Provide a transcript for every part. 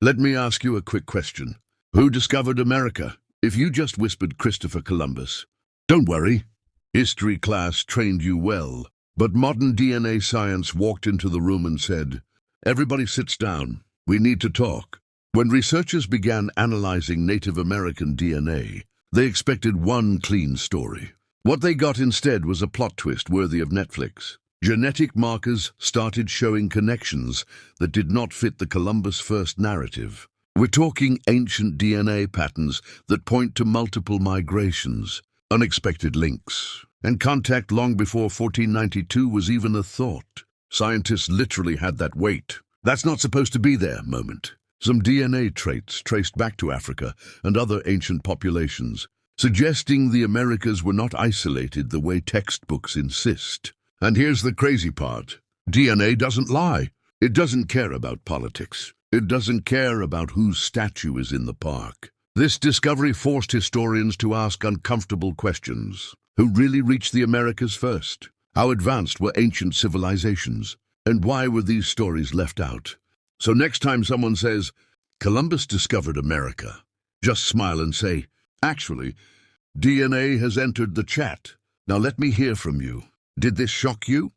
Let me ask you a quick question. Who discovered America? If you just whispered Christopher Columbus, don't worry. History class trained you well. But modern DNA science walked into the room and said, "Everybody sits down. We need to talk." When researchers began analyzing Native American DNA, they expected one clean story. What they got instead was a plot twist worthy of Netflix. Genetic markers started showing connections that did not fit the Columbus first narrative. We're talking ancient DNA patterns that point to multiple migrations, unexpected links, and contact long before 1492 was even a thought. Scientists literally had that "wait, that's not supposed to be there" moment. Some DNA traits traced back to Africa and other ancient populations, suggesting the Americas were not isolated the way textbooks insist. And here's the crazy part. DNA doesn't lie. It doesn't care about politics. It doesn't care about whose statue is in the park. This discovery forced historians to ask uncomfortable questions. Who really reached the Americas first? How advanced were ancient civilizations? And why were these stories left out? So next time someone says, "Columbus discovered America," just smile and say, "Actually, DNA has entered the chat. Now let me hear from you. Did this shock you?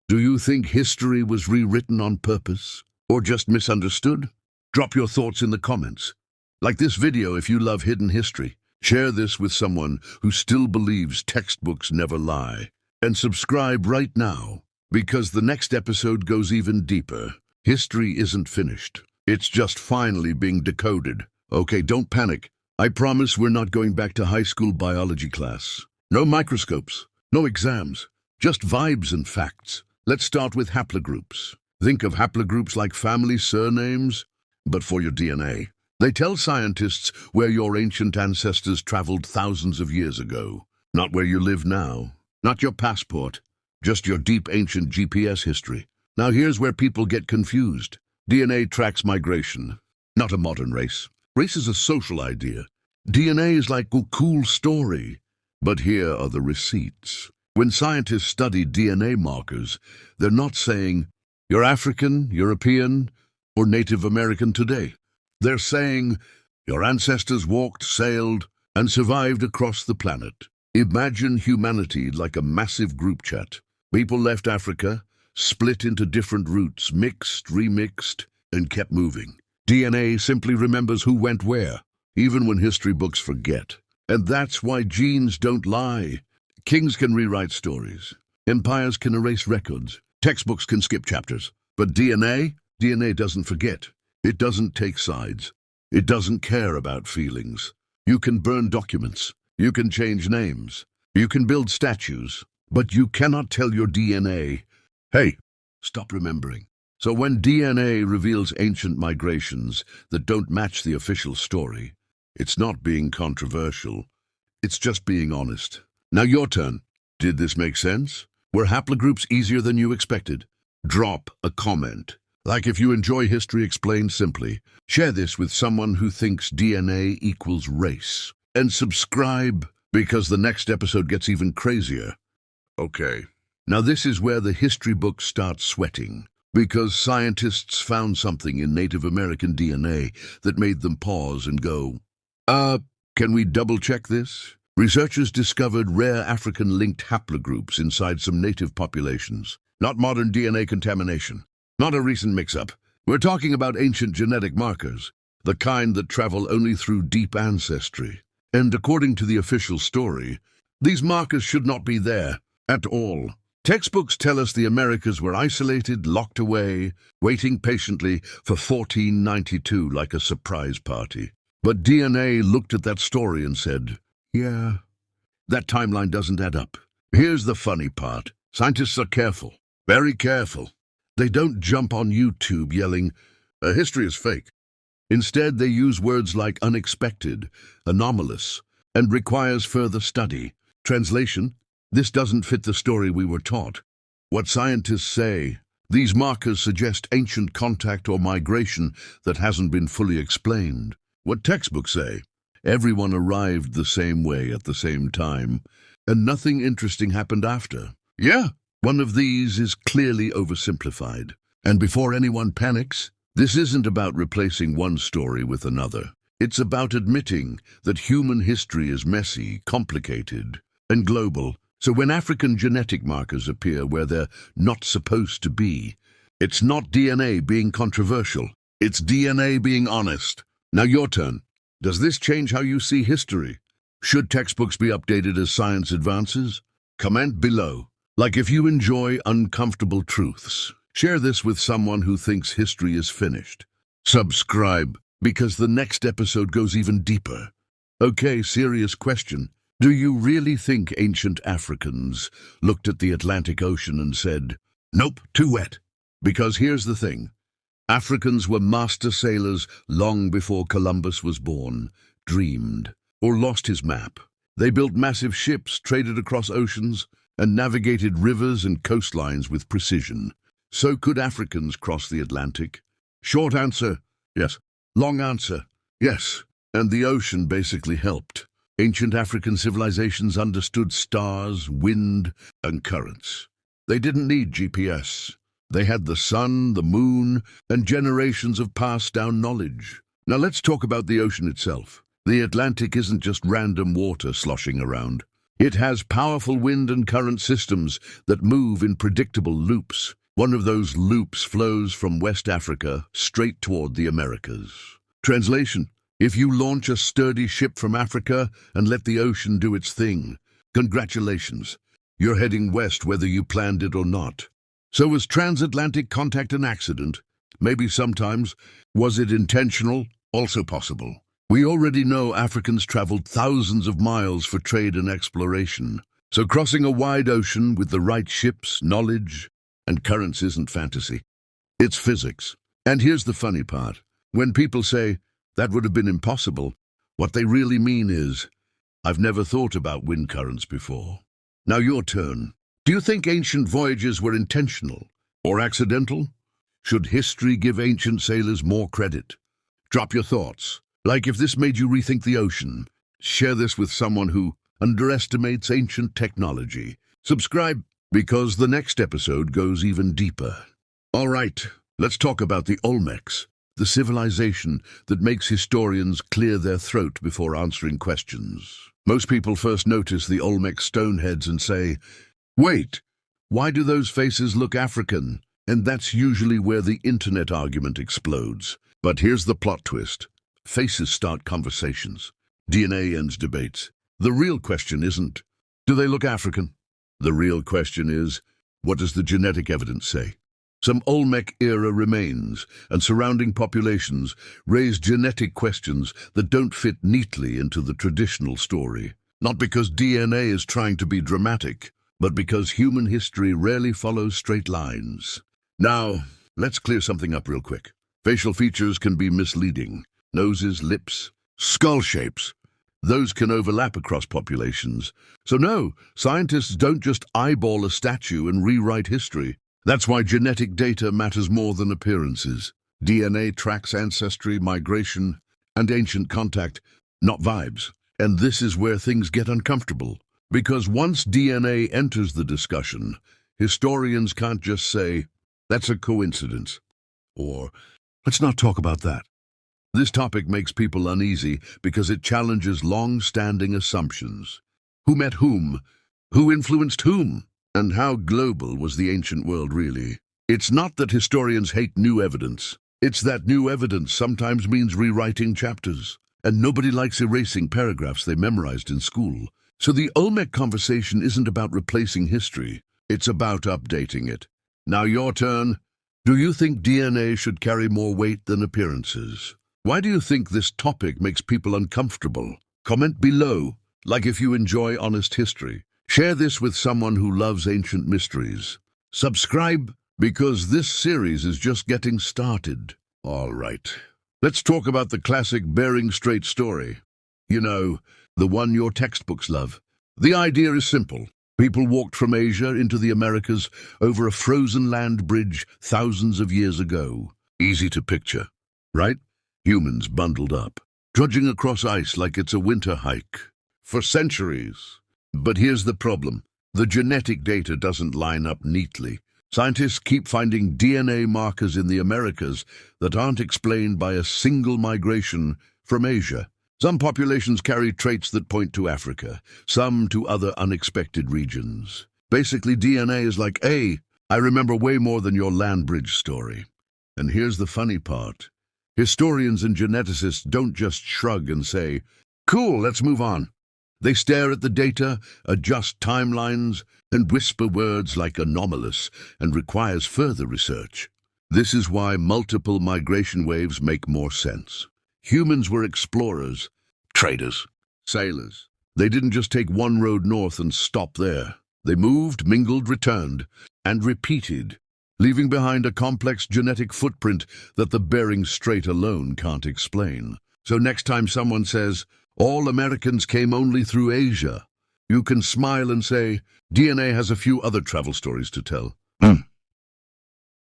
Do you think history was rewritten on purpose? Or just misunderstood? Drop your thoughts in the comments. Like this video if you love hidden history. Share this with someone who still believes textbooks never lie. And subscribe right now, because the next episode goes even deeper. History isn't finished. It's just finally being decoded. Okay, don't panic. I promise we're not going back to high school biology class. No microscopes, no exams. Just vibes and facts. Let's start with haplogroups. Think of haplogroups like family surnames, but for your DNA. They tell scientists where your ancient ancestors traveled thousands of years ago. Not where you live now. Not your passport. Just your deep ancient GPS history. Now here's where people get confused. DNA tracks migration, not a modern race. Race is a social idea. DNA is like a cool story. But here are the receipts. When scientists study DNA markers, they're not saying, "You're African, European, or Native American today." They're saying, "Your ancestors walked, sailed, and survived across the planet." Imagine humanity like a massive group chat. People left Africa, split into different routes, mixed, remixed, and kept moving. DNA simply remembers who went where, even when history books forget. And that's why genes don't lie. Kings can rewrite stories. Empires can erase records. Textbooks can skip chapters. But DNA doesn't forget. It doesn't take sides. It doesn't care about feelings. You can burn documents. You can change names. You can build statues. But you cannot tell your DNA, "Hey, stop remembering." So when DNA reveals ancient migrations that don't match the official story, it's not being controversial. It's just being honest. Now your turn. Did this make sense? Were haplogroups easier than you expected? Drop a comment. Like if you enjoy History Explained simply, share this with someone who thinks DNA equals race. And subscribe, because the next episode gets even crazier. Okay. Now this is where the history books start sweating, because scientists found something in Native American DNA that made them pause and go, can we double-check this? Researchers discovered rare African-linked haplogroups inside some native populations. Not modern DNA contamination. Not a recent mix-up. We're talking about ancient genetic markers, the kind that travel only through deep ancestry. And according to the official story, these markers should not be there at all. Textbooks tell us the Americas were isolated, locked away, waiting patiently for 1492 like a surprise party. But DNA looked at that story and said, "Yeah, that timeline doesn't add up." Here's the funny part. Scientists are careful, very careful. They don't jump on YouTube yelling, "History is fake." Instead, they use words like unexpected, anomalous, and requires further study. Translation: this doesn't fit the story we were taught. What scientists say, these markers suggest ancient contact or migration that hasn't been fully explained. What textbooks say, everyone arrived the same way at the same time, and nothing interesting happened after. Yeah, one of these is clearly oversimplified. And before anyone panics, This isn't about replacing one story with another. It's about admitting that human history is messy, complicated, and global. So when African genetic markers appear where they're not supposed to be, it's not DNA being controversial. It's DNA being honest. Now your turn. Does this change how you see history? Should textbooks be updated as science advances? Comment below. Like if you enjoy uncomfortable truths, share this with someone who thinks history is finished. Subscribe, because the next episode goes even deeper. Okay, serious question. Do you really think ancient Africans looked at the Atlantic Ocean and said, "Nope, too wet"? Because here's the thing. Africans were master sailors long before Columbus was born, dreamed, or lost his map. They built massive ships, traded across oceans, and navigated rivers and coastlines with precision. So could Africans cross the Atlantic? Short answer, yes. Long answer, yes. And the ocean basically helped. Ancient African civilizations understood stars, wind, and currents. They didn't need GPS. They had the sun, the moon, and generations of passed-down knowledge. Now let's talk about the ocean itself. The Atlantic isn't just random water sloshing around. It has powerful wind and current systems that move in predictable loops. One of those loops flows from West Africa straight toward the Americas. Translation: if you launch a sturdy ship from Africa and let the ocean do its thing, congratulations. You're heading west whether you planned it or not. So was transatlantic contact an accident? Maybe sometimes. Was it intentional? Also possible. We already know Africans traveled thousands of miles for trade and exploration. So crossing a wide ocean with the right ships, knowledge, and currents isn't fantasy. It's physics. And here's the funny part. When people say, "That would have been impossible," what they really mean is, "I've never thought about wind currents before." Now your turn. Do you think ancient voyages were intentional or accidental? Should history give ancient sailors more credit? Drop your thoughts. Like if this made you rethink the ocean. Share this with someone who underestimates ancient technology. Subscribe, because the next episode goes even deeper. All right, let's talk about the Olmecs, the civilization that makes historians clear their throat before answering questions. Most people first notice the Olmec stone heads and say, "Wait, why do those faces look African?" And that's usually where the internet argument explodes. But here's the plot twist. Faces start conversations. DNA ends debates. The real question isn't, do they look African? The real question is, what does the genetic evidence say? Some Olmec-era remains and surrounding populations raise genetic questions that don't fit neatly into the traditional story. Not because DNA is trying to be dramatic, but because human history rarely follows straight lines. Now, let's clear something up real quick. Facial features can be misleading. Noses, lips, skull shapes. Those can overlap across populations. So no, scientists don't just eyeball a statue and rewrite history. That's why genetic data matters more than appearances. DNA tracks ancestry, migration, and ancient contact, not vibes. And this is where things get uncomfortable. Because once DNA enters the discussion, historians can't just say, "That's a coincidence," or "Let's not talk about that." This topic makes people uneasy because it challenges long-standing assumptions. Who met whom? Who influenced whom? And how global was the ancient world really? It's not that historians hate new evidence. It's that new evidence sometimes means rewriting chapters. And nobody likes erasing paragraphs they memorized in school. So the Olmec conversation isn't about replacing history. It's about updating it. Now your turn. Do you think DNA should carry more weight than appearances? Why do you think this topic makes people uncomfortable? Comment below, like if you enjoy honest history. Share this with someone who loves ancient mysteries. Subscribe, because this series is just getting started. All right, let's talk about the classic Bering Strait story. You know, the one your textbooks love. The idea is simple. People walked from Asia into the Americas over a frozen land bridge thousands of years ago. Easy to picture, right? Humans bundled up, trudging across ice like it's a winter hike. For centuries. But here's the problem. The genetic data doesn't line up neatly. Scientists keep finding DNA markers in the Americas that aren't explained by a single migration from Asia. Some populations carry traits that point to Africa, some to other unexpected regions. Basically, DNA is like, hey, I remember way more than your land bridge story. And here's the funny part. Historians and geneticists don't just shrug and say, cool, let's move on. They stare at the data, adjust timelines, and whisper words like anomalous and requires further research. This is why multiple migration waves make more sense. Humans were explorers, traders, sailors. They didn't just take one road north and stop there. They moved, mingled, returned, and repeated, leaving behind a complex genetic footprint that the Bering Strait alone can't explain. So next time someone says, all Americans came only through Asia, you can smile and say, DNA has a few other travel stories to tell.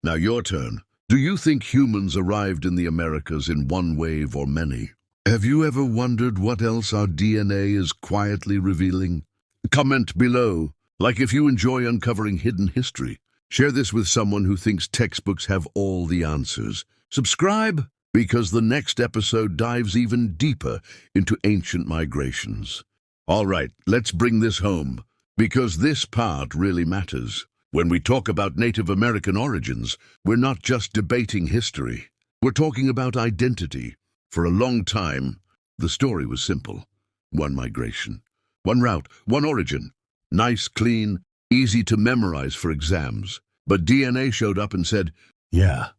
Now your turn. Do you think humans arrived in the Americas in one wave or many? Have you ever wondered what else our DNA is quietly revealing? Comment below. Like if you enjoy uncovering hidden history. Share this with someone who thinks textbooks have all the answers. Subscribe, because the next episode dives even deeper into ancient migrations. All right, let's bring this home, because this part really matters. When we talk about Native American origins, we're not just debating history. We're talking about identity. For a long time, the story was simple. One migration, one route, one origin. Nice, clean, easy to memorize for exams. But DNA showed up and said, yeah,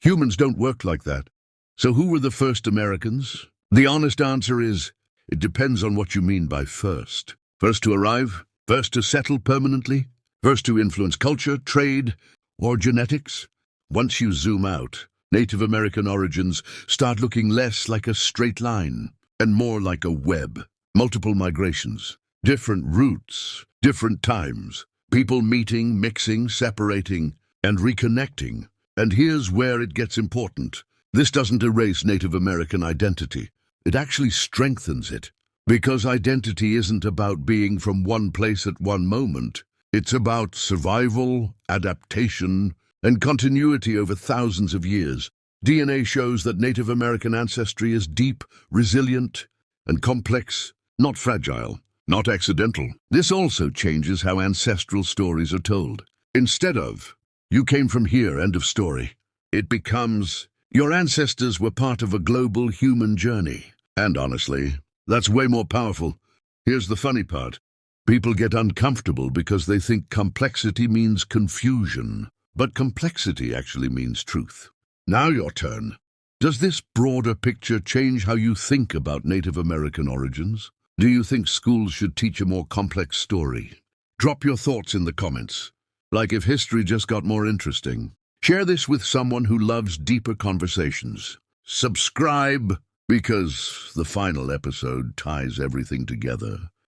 humans don't work like that. So who were the first Americans? The honest answer is, it depends on what you mean by first. First to arrive? First to settle permanently? First to influence culture, trade, or genetics? Once you zoom out, Native American origins start looking less like a straight line and more like a web. Multiple migrations, different routes, different times, people meeting, mixing, separating, and reconnecting. And here's where it gets important. This doesn't erase Native American identity. It actually strengthens it. Because identity isn't about being from one place at one moment. It's about survival, adaptation, and continuity over thousands of years. DNA shows that Native American ancestry is deep, resilient, and complex, not fragile, not accidental. This also changes how ancestral stories are told. Instead of, you came from here, end of story, it becomes, your ancestors were part of a global human journey. And honestly, that's way more powerful. Here's the funny part. People get uncomfortable because they think complexity means confusion, but complexity actually means truth. Now your turn. Does this broader picture change how you think about Native American origins? Do you think schools should teach a more complex story? Drop your thoughts in the comments. Like if history just got more interesting. Share this with someone who loves deeper conversations. Subscribe, because the final episode ties everything together.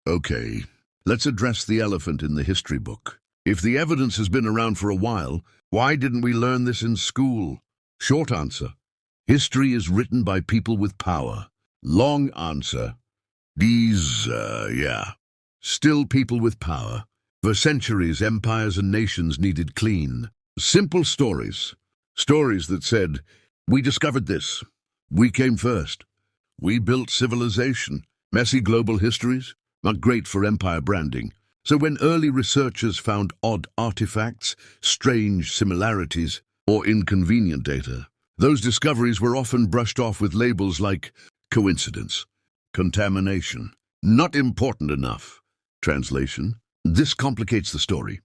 Okay. Let's address the elephant in the history book. If the evidence has been around for a while, why didn't we learn this in school? Short answer. History is written by people with power. Long answer. Still people with power. For centuries, empires and nations needed clean, simple stories. Stories that said, we discovered this. We came first. We built civilization. Messy global histories? Not great for empire branding. So when early researchers found odd artifacts, strange similarities, or inconvenient data, those discoveries were often brushed off with labels like coincidence, contamination, not important enough. Translation: this complicates the story.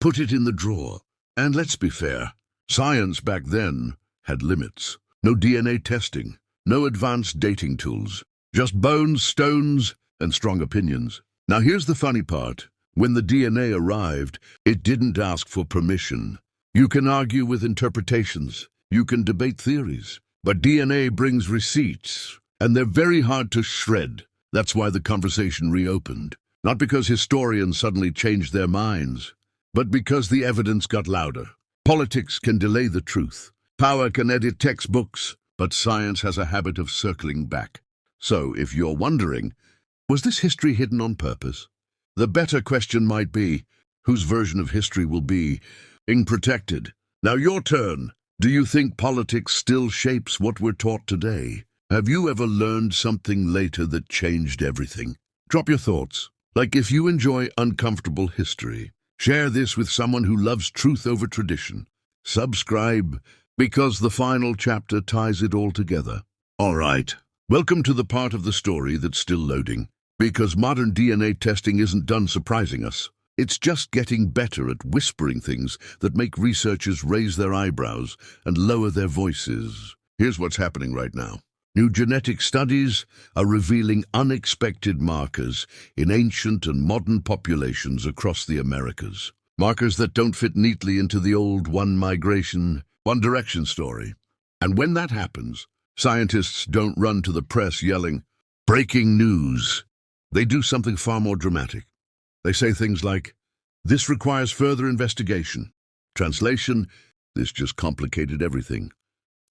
Put it in the drawer. And let's be fair, science back then had limits. No DNA testing, no advanced dating tools, just bones, stones, and strong opinions. Now here's the funny part. When the DNA arrived, it didn't ask for permission. You can argue with interpretations, you can debate theories, but DNA brings receipts, and they're very hard to shred. That's why the conversation reopened. Not because historians suddenly changed their minds, but because the evidence got louder. Politics can delay the truth. Power can edit textbooks, but science has a habit of circling back. So, if you're wondering, was this history hidden on purpose? The better question might be, whose version of history will be, being protected. Now your turn. Do you think politics still shapes what we're taught today? Have you ever learned something later that changed everything? Drop your thoughts. Like if you enjoy uncomfortable history, share this with someone who loves truth over tradition. Subscribe, because the final chapter ties it all together. All right, welcome to the part of the story that's still loading. Because modern DNA testing isn't done surprising us. It's just getting better at whispering things that make researchers raise their eyebrows and lower their voices. Here's what's happening right now. New genetic studies are revealing unexpected markers in ancient and modern populations across the Americas. Markers that don't fit neatly into the old one migration, one direction story. And when that happens, scientists don't run to the press yelling, "Breaking news." They do something far more dramatic. They say things like, "This requires further investigation." Translation, this just complicated everything.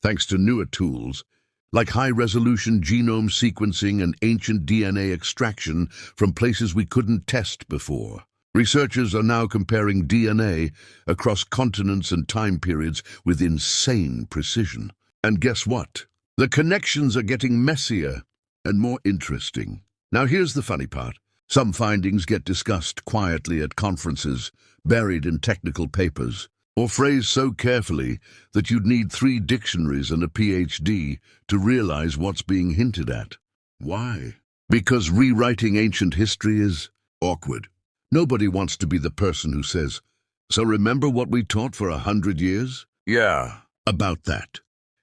Thanks to newer tools, like high-resolution genome sequencing and ancient DNA extraction from places we couldn't test before. Researchers are now comparing DNA across continents and time periods with insane precision. And guess what? The connections are getting messier and more interesting. Now here's the funny part. Some findings get discussed quietly at conferences, buried in technical papers, or phrased so carefully that you'd need 3 dictionaries and a PhD to realize what's being hinted at. Why? Because rewriting ancient history is awkward. Nobody wants to be the person who says, "So remember what we taught for 100 years? Yeah, about that."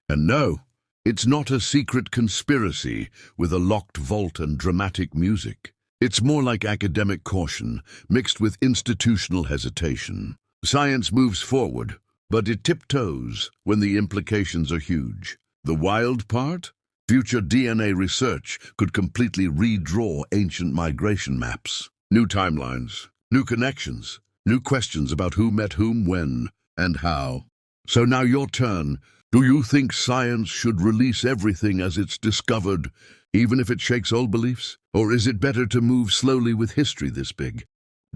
And no, it's not a secret conspiracy with a locked vault and dramatic music. It's more like academic caution mixed with institutional hesitation. Science moves forward, but it tiptoes when the implications are huge. The wild part? Future DNA research could completely redraw ancient migration maps. New timelines, new connections, new questions about who met whom, when, and how. So now your turn. Do you think science should release everything as it's discovered, even if it shakes old beliefs? Or is it better to move slowly with history this big?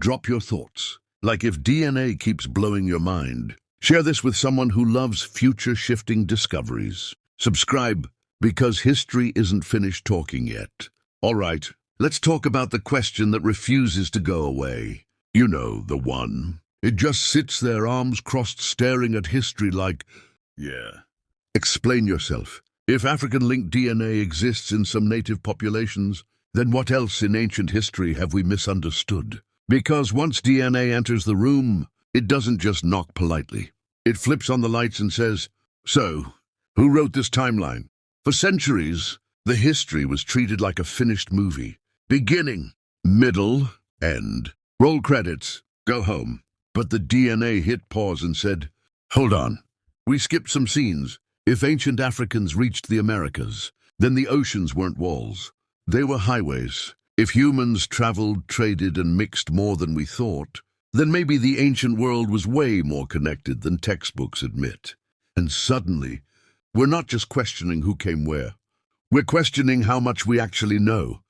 Drop your thoughts. Like if DNA keeps blowing your mind, share this with someone who loves future-shifting discoveries. Subscribe, because history isn't finished talking yet. All right, let's talk about the question that refuses to go away. You know, the one. It just sits there, arms crossed, staring at history like, yeah. Explain yourself. If African-linked DNA exists in some native populations, then what else in ancient history have we misunderstood? Because once DNA enters the room, it doesn't just knock politely. It flips on the lights and says, "So, who wrote this timeline?" For centuries, the history was treated like a finished movie. Beginning, middle, end. Roll credits, go home. But the DNA hit pause and said, "Hold on. We skipped some scenes. If ancient Africans reached the Americas, then the oceans weren't walls. They were highways. If humans traveled, traded, and mixed more than we thought, then maybe the ancient world was way more connected than textbooks admit." And suddenly, we're not just questioning who came where. We're questioning how much we actually know.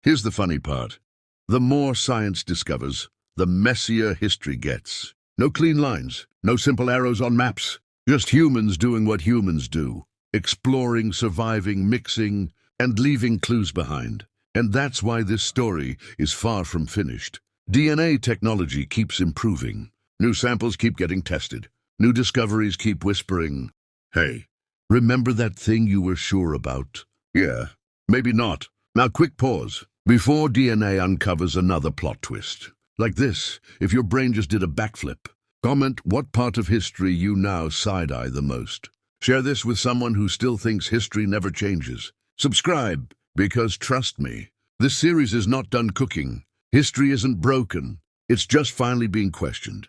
Here's the funny part. The more science discovers, the messier history gets. No clean lines, no simple arrows on maps. Just humans doing what humans do. Exploring, surviving, mixing, and leaving clues behind. And that's why this story is far from finished. DNA technology keeps improving. New samples keep getting tested. New discoveries keep whispering, "Hey, remember that thing you were sure about?" Yeah, maybe not. Now quick pause. Before DNA uncovers another plot twist. Like this, if your brain just did a backflip. Comment what part of history you now side-eye the most. Share this with someone who still thinks history never changes. Subscribe, because trust me, this series is not done cooking. History isn't broken. It's just finally being questioned.